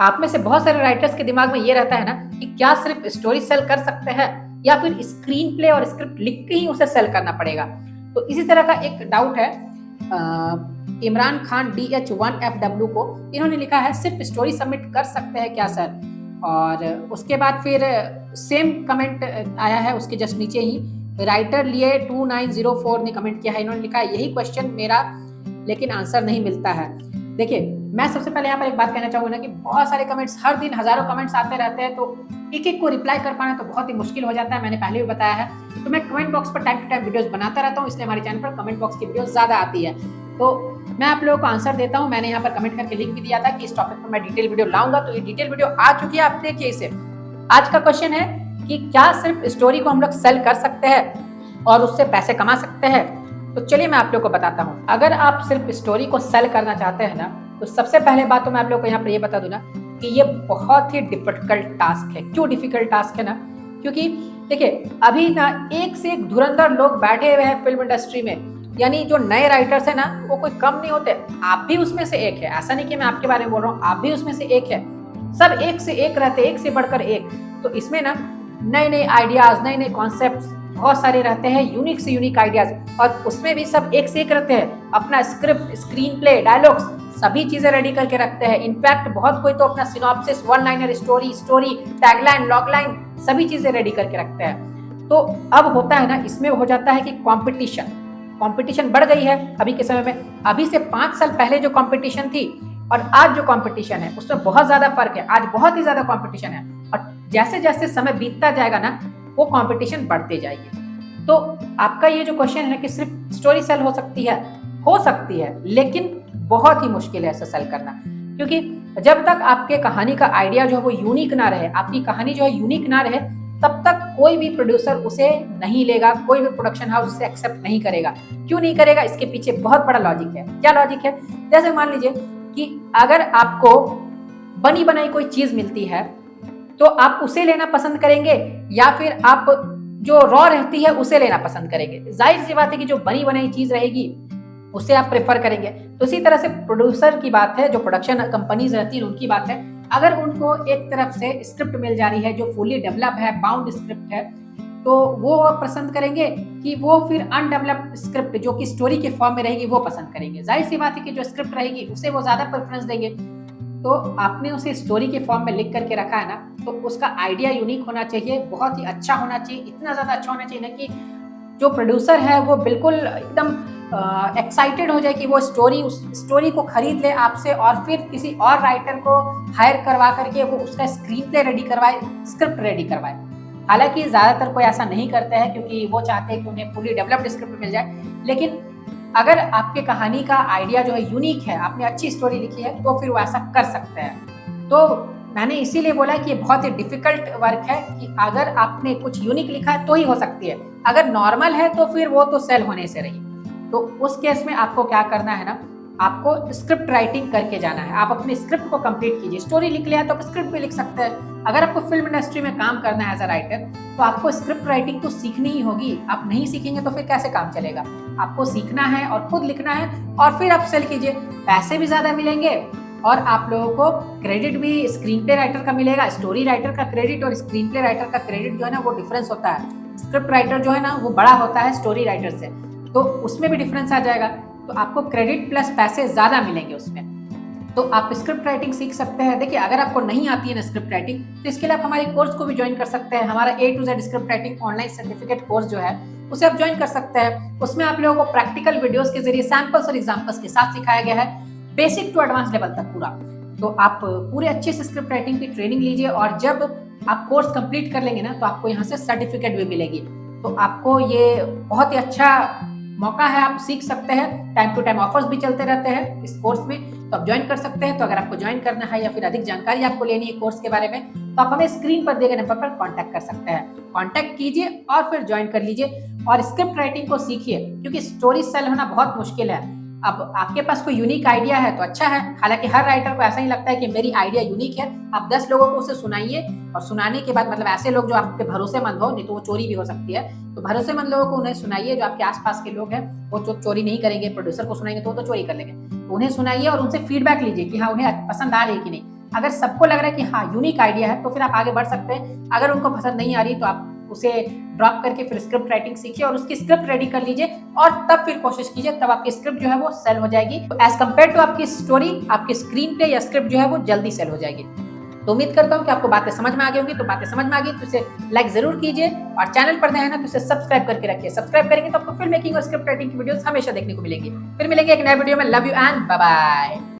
आप में से बहुत सारे राइटर्स के दिमाग में ये रहता है ना कि क्या सिर्फ स्टोरी सेल कर सकते हैं या फिर स्क्रीन प्ले और स्क्रिप्ट लिख के ही उसे सेल करना पड़ेगा। तो इसी तरह का एक डाउट है इमरान खान DH1FW को। इन्होंने लिखा है सिर्फ स्टोरी सबमिट कर सकते हैं क्या सर? और उसके बाद फिर सेम कमेंट आया है उसके जस्ट नीचे ही राइटर लिए 2904 ने कमेंट किया है। इन्होंने लिखा है यही क्वेश्चन मेरा, लेकिन आंसर नहीं मिलता है। देखिए, मैं सबसे पहले यहाँ पर एक बात कहना चाहूंगा ना कि बहुत सारे कमेंट्स, हर दिन हजारों कमेंट्स आते रहते हैं, तो एक एक को रिप्लाई कर पाना तो बहुत ही मुश्किल हो जाता है। मैंने पहले भी बताया है, तो मैं कमेंट बॉक्स पर टाइम टू टाइम वीडियोस बनाता रहता हूँ, इसलिए हमारे चैनल पर कमेंट बॉक्स की वीडियो ज्यादा आती है। तो मैं आप लोगों को आंसर देता हूँ। मैंने यहाँ पर कमेंट करके लिख भी दिया था कि इस टॉपिक पर मैं डिटेल वीडियो लाऊंगा, तो ये डिटेल वीडियो आ चुकी है, आप देखिए इसे। आज का क्वेश्चन है कि क्या सिर्फ स्टोरी को हम लोग सेल कर सकते हैं और उससे पैसे कमा सकते हैं? तो चलिए मैं आप लोगों को बताता हूँ। अगर आप सिर्फ स्टोरी को सेल करना चाहते हैं ना, तो सबसे पहले बात तो मैं आप लोगों को यहाँ पर ये बता दूं ना कि ये बहुत ही डिफिकल्ट टास्क है। क्यों डिफिकल्ट टास्क है ना? क्योंकि देखिए, अभी ना एक से एक धुरंधर लोग बैठे हुए हैं फिल्म इंडस्ट्री में, यानी जो नए राइटर्स है ना वो कोई कम नहीं होते। आप भी उसमें से एक है, ऐसा नहीं कि मैं आपके बारे में बोल रहा हूँ, आप भी उसमें से एक है। सब एक से एक रहते, एक से बढ़कर एक। तो इसमें ना नए नए आइडियाज, नए नए कॉन्सेप्ट्स बहुत सारे रहते हैं, यूनिक से यूनिक आइडियाज, और उसमें भी सब एक से एक रहते हैं। अपना स्क्रिप्ट, स्क्रीन प्ले, डायलॉग्स, सभी चीजें रेडी करके रखते हैं। इनफैक्ट बहुत कोई तो अपना synopsis, one liner story, tagline, logline, सभी चीजें रेडी करके रखते हैं। तो अब होता है ना, इसमें हो जाता है कि कंपटीशन बढ़ गई है अभी के समय में। अभी से 5 साल पहले जो कंपटीशन थी और आज जो कंपटीशन है उसमें बहुत ज्यादा फर्क है। आज बहुत ही ज्यादा कंपटीशन है, और जैसे जैसे समय बीतता जाएगा ना वो कंपटीशन बढ़ते जाएगी। तो आपका ये जो क्वेश्चन है कि सिर्फ स्टोरी सेल हो सकती है, लेकिन बहुत ही मुश्किल है ऐसा सेल करना। क्योंकि जब तक आपके कहानी का आइडिया जो है वो यूनिक ना रहे, आपकी कहानी जो है यूनिक ना रहे, तब तक कोई भी प्रोड्यूसर उसे नहीं लेगा, कोई भी प्रोडक्शन हाउस उसे एक्सेप्ट नहीं करेगा। क्यों नहीं करेगा? इसके पीछे बहुत बड़ा लॉजिक है। क्या लॉजिक है? जैसे मान लीजिए कि अगर आपको बनी बनाई कोई चीज मिलती है तो आप उसे लेना पसंद करेंगे या फिर आप जो रॉ रहती है उसे लेना पसंद करेंगे? जाहिर सी बात है कि जो बनी बनाई चीज रहेगी उसे आप प्रेफर करेंगे। तो इसी तरह से प्रोड्यूसर की बात है, जो प्रोडक्शन कंपनीज रहती है उनकी बात है। अगर उनको एक तरफ से स्क्रिप्ट मिल जा रही है जो फुली डेवलप है, बाउंड स्क्रिप्ट है, तो वो पसंद करेंगे कि वो फिर अनडेवलप्ड स्क्रिप्ट जो कि स्टोरी के फॉर्म में रहेगी वो पसंद करेंगे। जाहिर सी बात है कि जो स्क्रिप्ट रहेगी उसे वो ज्यादा प्रेफरेंस देंगे। तो आपने उसे स्टोरी के फॉर्म में लिख करके रखा है ना, तो उसका आइडिया यूनिक होना चाहिए, बहुत ही अच्छा होना चाहिए, इतना ज्यादा अच्छा होना चाहिए ना कि जो प्रोड्यूसर है वो बिल्कुल एकदम एक्साइटेड हो जाए कि वो उस स्टोरी को खरीद ले आपसे और फिर किसी और राइटर को हायर करवा करके वो उसका स्क्रीन प्ले रेडी करवाए, स्क्रिप्ट रेडी करवाए। हालांकि ज्यादातर कोई ऐसा नहीं करते हैं क्योंकि वो चाहते हैं कि उन्हें फुली डेवलप्ड स्क्रिप्ट मिल जाए। लेकिन अगर आपके कहानी का आइडिया जो है यूनिक है, आपने अच्छी स्टोरी लिखी है, तो फिर वो ऐसा कर सकते हैं। तो मैंने इसीलिए बोला कि ये बहुत ही डिफिकल्ट वर्क है कि अगर आपने कुछ यूनिक लिखा है तो ही हो सकती है। अगर नॉर्मल है तो फिर वो तो सेल होने से रही। तो उस केस में आपको क्या करना है ना, आपको स्क्रिप्ट राइटिंग करके जाना है। आप अपने स्क्रिप्ट को कंप्लीट कीजिए। स्टोरी लिख लिया तो आप स्क्रिप्ट भी लिख सकते हैं। अगर आपको फिल्म इंडस्ट्री में काम करना है एज अ राइटर, तो आपको स्क्रिप्ट राइटिंग तो सीखनी ही होगी। आप नहीं सीखेंगे तो फिर कैसे काम चलेगा? आपको सीखना है और खुद लिखना है, और फिर आप सेल कीजिए। पैसे भी ज्यादा मिलेंगे और आप लोगों को क्रेडिट भी स्क्रीन प्ले राइटर का मिलेगा। स्टोरी राइटर का क्रेडिट और स्क्रीन प्ले राइटर का क्रेडिट जो है ना वो डिफरेंस होता है। स्क्रिप्ट राइटर जो है ना वो बड़ा होता है स्टोरी राइटर से, तो उसमें भी डिफरेंस आ जाएगा। तो आपको क्रेडिट प्लस पैसे ज्यादा मिलेंगे उसमें। तो आप स्क्रिप्ट राइटिंग सीख सकते हैं। देखिए, अगर आपको नहीं आती है ना स्क्रिप्ट राइटिंग, तो इसके लिए आप हमारे कोर्स को भी ज्वाइन कर सकते हैं। हमारा A to Z script writing online certificate course जो है उसे आप ज्वाइन कर सकते हैं। उसमें आप लोगों को प्रैक्टिकल वीडियोस के जरिए सैंपल्स और एग्जांपल्स के साथ सिखाया गया है, बेसिक टू एडवांस लेवल तक पूरा। तो आप पूरे अच्छे से स्क्रिप्ट राइटिंग की ट्रेनिंग लीजिए, और जब आप कोर्स कंप्लीट कर लेंगे ना तो आपको यहाँ से सर्टिफिकेट भी मिलेगी। तो आपको ये बहुत ही अच्छा मौका है, आप सीख सकते हैं। टाइम टू टाइम ऑफर्स भी चलते रहते हैं इस कोर्स में, तो आप ज्वाइन कर सकते हैं। तो अगर आपको ज्वाइन करना है या फिर अधिक जानकारी आपको लेनी है कोर्स के बारे में, तो आप हमें स्क्रीन पर दिए गए नंबर पर कांटेक्ट कर सकते हैं। कांटेक्ट कीजिए और फिर ज्वाइन कर लीजिए और स्क्रिप्ट राइटिंग को सीखिए, क्योंकि स्टोरी सेल होना बहुत मुश्किल है। अब आपके पास कोई यूनिक आइडिया है तो अच्छा है। हालांकि हर राइटर को ऐसा ही लगता है कि मेरी आइडिया यूनिक है। आप 10 लोगों को उसे सुनाइए, और सुनाने के बाद मतलब ऐसे लोग जो आपके भरोसेमंद हो, नहीं तो वो चोरी भी हो सकती है। तो भरोसेमंद लोगों को उन्हें सुनाइए, जो आपके आसपास के लोग हैं वो चोरी नहीं करेंगे। प्रोड्यूसर को सुनाएंगे तो चोरी कर लेंगे। तो उन्हें सुनाइए और उनसे फीडबैक लीजिए कि हाँ उन्हें पसंद आ रही है कि नहीं। अगर सबको लग रहा है कि हाँ यूनिक आइडिया है तो फिर आप आगे बढ़ सकते हैं। अगर उनको पसंद नहीं आ रही तो आप उसे ड्रॉप करके फिर स्क्रिप्ट राइटिंग सीखिए और उसकी स्क्रिप्ट रेडी कर लीजिए और तब फिर कोशिश कीजिए, तब आपकी स्क्रिप्ट जो है वो सेल हो जाएगी। एज कम्पेयर टू आपकी स्टोरी, आपकी स्क्रीन प्ले या स्क्रिप्ट जो है वो जल्दी सेल हो जाएगी। तो उम्मीद करता हूँ कि आपको बातें समझ में आ गई होंगी। तो बातें समझ में आ गई तो इसे लाइक जरूर कीजिए और चैनल पर नए हैं ना तो इसे सब्सक्राइब करके रखिए। सब्सक्राइब करेंगे तो आपको फिल्म मेकिंग और स्क्रिप्ट राइटिंग की वीडियोस हमेशा देखने को मिलेगी। फिर मिलेंगे एक नए वीडियो में। Love you and bye bye.